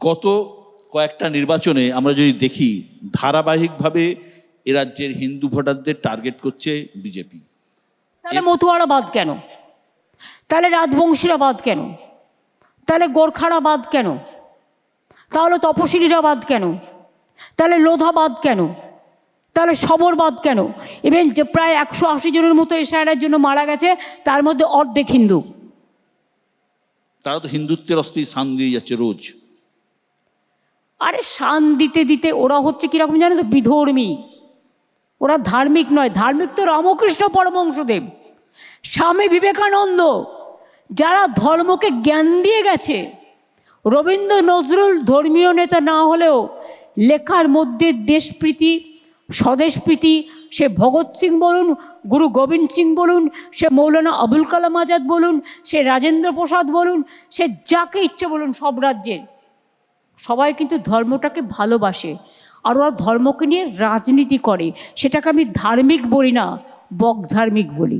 গত কয়েকটা নির্বাচনে আমরা যদি দেখি, ধারাবাহিকভাবে এ রাজ্যের হিন্দু ভোটারদের টার্গেট করছে বিজেপি। তাহলে মতুয়ারা বাদ কেন? তাহলে রাজবংশীরা বাদ কেন? তাহলে গোর্খারা বাদ কেন? তাহলে তপশিলীরা বাদ কেন? তাহলে লোধা বাদ কেন? তাহলে সবর বাদ কেন? ইভেন যে প্রায় 180 জনের মতো এসআইআরের জন্য মারা গেছে, তার মধ্যে অর্ধেক হিন্দু। তারা তো হিন্দুত্বের অস্ত্রে শান দিয়ে যাচ্ছে রোজ। আরে শান দিতে দিতে ওরা হচ্ছে কীরকম জানো তো? বিধর্মী। ওরা ধার্মিক নয়। ধার্মিক তো রামকৃষ্ণ পরমহংসদেব, স্বামী বিবেকানন্দ, যারা ধর্মকে জ্ঞান দিয়ে গেছে। রবীন্দ্র নজরুল ধর্মীয় নেতা না হলেও লেখার মধ্যে দেশপ্রীতি, স্বদেশপ্রীতি, সে ভগৎ সিং বলুন, গুরু গোবিন্দ সিং বলুন, সে মৌলানা আবুল কালাম আজাদ বলুন, সে রাজেন্দ্র প্রসাদ বলুন, সে যাকে ইচ্ছে বলুন, সব রাজ্যের সবাই কিন্তু ধর্মটাকে ভালোবাসে। আর ওরা ধর্মকে নিয়ে রাজনীতি করে। সেটাকে আমি ধার্মিক বলি না, বকধার্মিক বলি।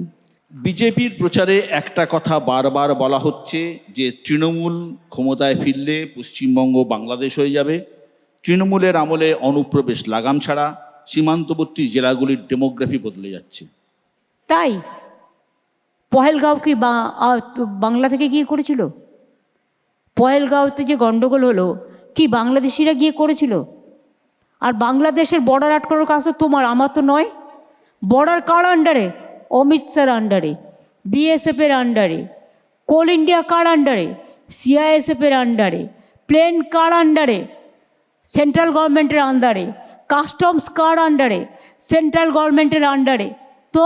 বিজেপির প্রচারে একটা কথা বারবার বলা হচ্ছে যে তৃণমূল ক্ষমতায় ফিরলে পশ্চিমবঙ্গ বাংলাদেশ হয়ে যাবে। তৃণমূলের আমলে অনুপ্রবেশ লাগাম ছাড়া, সীমান্তবর্তী জেলাগুলির ডেমোগ্রাফি বদলে যাচ্ছে। তাই পহেলগাঁও কি বাংলা থেকে গিয়ে করেছিল? পহেলগাঁওতে যে গণ্ডগোল হলো, কি বাংলাদেশিরা গিয়ে করেছিল? আর বাংলাদেশের বর্ডার আটকানোর কাজ তো তোমার, আমার তো নয়। বর্ডার কার আন্ডারে? অমিত শাহর আন্ডারে, বিএসএফের আন্ডারে। কোল ইন্ডিয়া কার আন্ডারে? সিআইএসএফের আন্ডারে। প্লেন কার আন্ডারে? সেন্ট্রাল গভর্নমেন্টের আন্ডারে। কাস্টমস কার আন্ডারে? সেন্ট্রাল গভর্নমেন্টের আন্ডারে। তো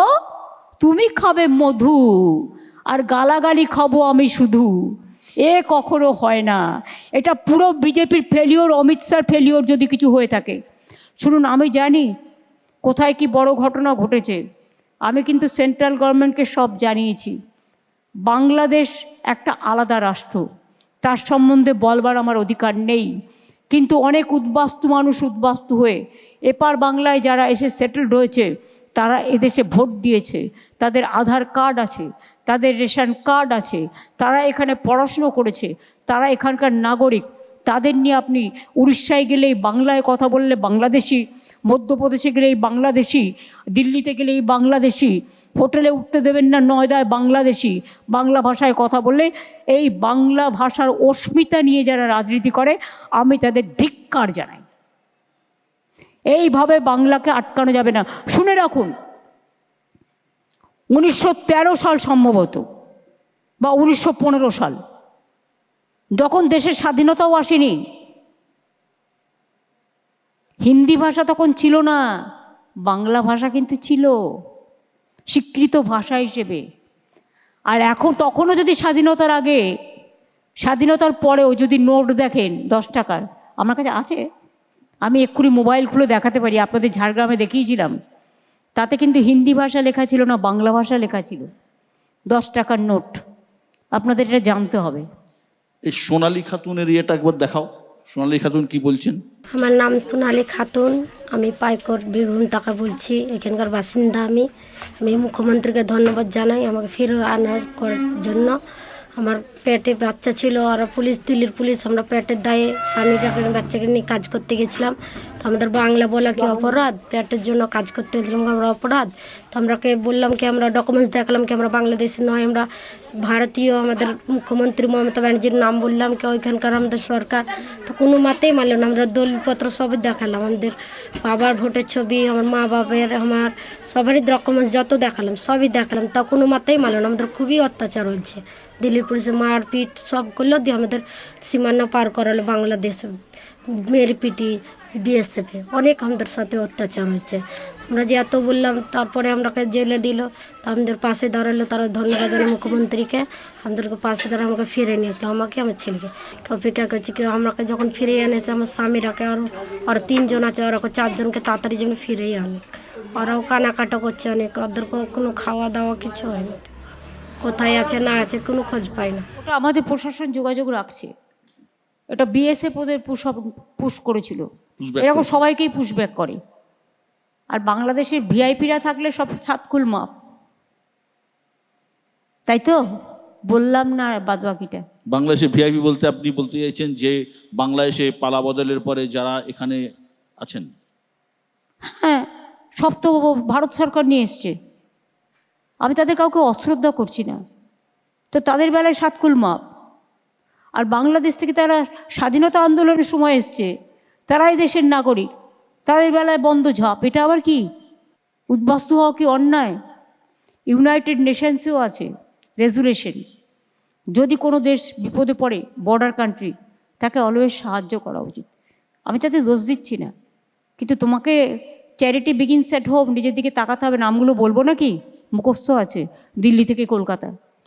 তুমি খাবে মধু আর গালাগালি খাবো আমি শুধু, এ কখনো হয় না। এটা পুরো বিজেপির ফেলিওর, অমিত শাহর ফেলিওর যদি কিছু হয়ে থাকে। শুনুন, আমি জানি কোথায় কি বড় ঘটনা ঘটেছে। আমি কিন্তু সেন্ট্রাল গভর্নমেন্টকে সব জানিয়েছি। বাংলাদেশ একটা আলাদা রাষ্ট্র, তার সম্বন্ধে বলবার আমার অধিকার নেই। কিন্তু অনেক উদ্বাস্তু মানুষ উদ্বাস্তু হয়ে এপার বাংলায় যারা এসে সেটেলড হয়েছে, তারা এদেশে ভোট দিয়েছে, তাদের আধার কার্ড আছে, তাদের রেশন কার্ড আছে, তারা এখানে পড়াশুনো করেছে, তারা এখানকার নাগরিক। তাদের নিয়ে আপনি উড়িষ্যায় গেলেই বাংলায় কথা বললে বাংলাদেশি, মধ্যপ্রদেশে গেলেই বাংলাদেশি, দিল্লিতে গেলেই বাংলাদেশি, হোটেলে উঠতে দেবেন না নয়দায় বাংলাদেশি, বাংলা ভাষায় কথা বললে। এই বাংলা ভাষার অস্মিতা নিয়ে যারা রাজনীতি করে, আমি তাদের ধিক্কার জানাই। এইভাবে বাংলাকে আটকানো যাবে না। শুনে রাখুন, 1913 সাল সম্ভবত, বা 1915 সাল, যখন দেশের স্বাধীনতাও আসেনি, হিন্দি ভাষা তখন ছিল না, বাংলা ভাষা কিন্তু ছিল স্বীকৃত ভাষা হিসেবে। আর এখন তখনও যদি স্বাধীনতার আগে, স্বাধীনতার পরেও যদি নোট দেখেন 10 টাকার, আমার কাছে আছে, আমি এক্ষুনি মোবাইল খুলে দেখাতে পারি, আপনাদের ঝাড়গ্রামে দেখিয়েছিলাম। তাতে কিন্তু হিন্দি ভাষা লেখা ছিল না, বাংলা ভাষা লেখা ছিল, 10 টাকার নোট। আপনাদের এটা জানতে হবে। এই সোনালী খাতুনের ইয়েটা একবার দেখাও। সোনালী খাতুন কি বলছেন? আমার নাম সোনালী খাতুন, আমি পাইকর বীরভূম থেকে বলছি, এখানকার বাসিন্দা। আমি মুখ্যমন্ত্রীকে ধন্যবাদ জানাই আমাকে ফিরে আনার জন্য। আমার পেটে বাচ্চা ছিল, আর দিল্লির পুলিশ, আমরা পেটের দায়ে স্বামীটাকে বাচ্চাকে নিয়ে কাজ করতে গেছিলাম। তো আমাদের বাংলা বলা কি অপরাধ? পেটের জন্য কাজ করতে গেছিলাম, আমরা অপরাধ? তো আমরাকে বললাম কি, আমরা ডকুমেন্টস দেখালাম কি আমরা বাংলাদেশে নয়, আমরা ভারতীয়। আমাদের মুখ্যমন্ত্রী মমতা ব্যানার্জির নাম বললাম কি, ওইখানকার আমাদের সরকার। তো কোনো মাতেই মানল না। আমরা দলিলপত্র সবই দেখালাম, আমাদের বাবার ভোটের ছবি, আমার মা বাবার, আমার সবারই ডকুমেন্টস যত দেখালাম সবই দেখালাম, তা কোনো মাতেই মানল না। আমাদের খুবই অত্যাচার হয়েছে, দিল্লির পুলিশে মারপিট সব করলো, দিয়ে আমাদের সীমানা পার করালো বাংলাদেশে, মেরপিটি বিএসএফে, অনেক আমাদের সাথে অত্যাচার হয়েছে। আমরা যে এত বললাম, তারপরে আমরাকে জেলে দিল। তো আমাদের পাশে দাঁড়ালো, তারা ধন্যবাদ জানাই মুখ্যমন্ত্রীকে, আমাদেরকে পাশে দাঁড়ায় আমাকে ফিরে নিয়ে আসলো, আমাকে আমার ছেলেকে। অপেক্ষা করছি কেউ আমাকে যখন ফিরে এনেছে, আমার স্বামীরাকে আর 3 জন আছে, ওরা 4 জনকে তাড়াতাড়ি যেন ফিরেই আনে। ওরাও কানাকাটা করছে অনেক, ওদেরকেও কোনো খাওয়া দাওয়া কিছু হয়নি, কোথায় আছে না আছে কোনো খোঁজ পাই না। ওটা আমাদের প্রশাসন যোগাযোগ রাখছে। এটা বিএসএফ ওদের পুশ করেছিল, এরকম সবাইকেই পুশব্যাক করে। আর বাংলাদেশের ভিআইপিরা থাকলে সব সাতকুল মাপ, তাই তো বললাম না বাদবাকিটা। বাংলাদেশে ভিআইপি বলতে আপনি বলতে চাইছেন যে বাংলাদেশে পালা বদলের পরে যারা এখানে আছেন? হ্যাঁ, সব তো ভারত সরকার নিয়ে এসছে। আমি তাদের কাউকে অশ্রদ্ধা করছি না, তো তাদের বেলায় সাতকুল মাপ। আর বাংলাদেশ থেকে তারা স্বাধীনতা আন্দোলনের সময় এসছে, তারাই দেশের নাগরিক, তাদের বেলায় বন্ধ ঝাঁপ। এটা আবার কি উদ্বাস্তু হওয়া কি অন্যায়? ইউনাইটেড নেশনসেও আছে রেজুলেশন, যদি কোনো দেশ বিপদে পড়ে, বর্ডার কান্ট্রি, তাকে অলওয়েজ সাহায্য করা উচিত। আমি তাতে দোষ দিচ্ছি না, কিন্তু তোমাকে চ্যারিটি বিগিনস অ্যাট হোম, নিজের দিকে তাকাতে হবে। নামগুলো বলবো নাকি, মুখস্থ আছে, দিল্লি থেকে কলকাতা।